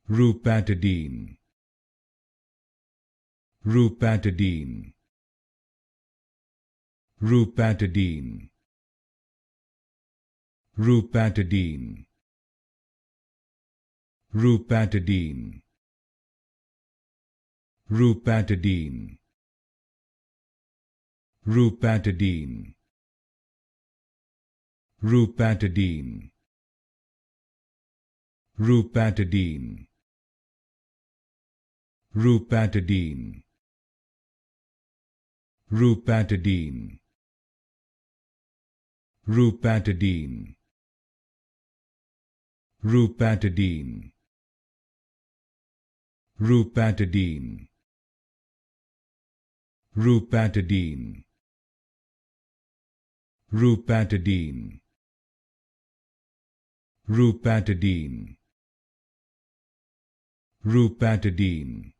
Rupatadine, Rupatadine, Rupatadine, Rupatadine, Rupatadine, Rupatadine, Rupatadine, Rupatadine, Rupatadine, Rupatadine, Rupatadine, Rupatadine, Rupatadine, Rupatadine, Rupatadine, Rupatadine, Rupatadine, Rupatadine,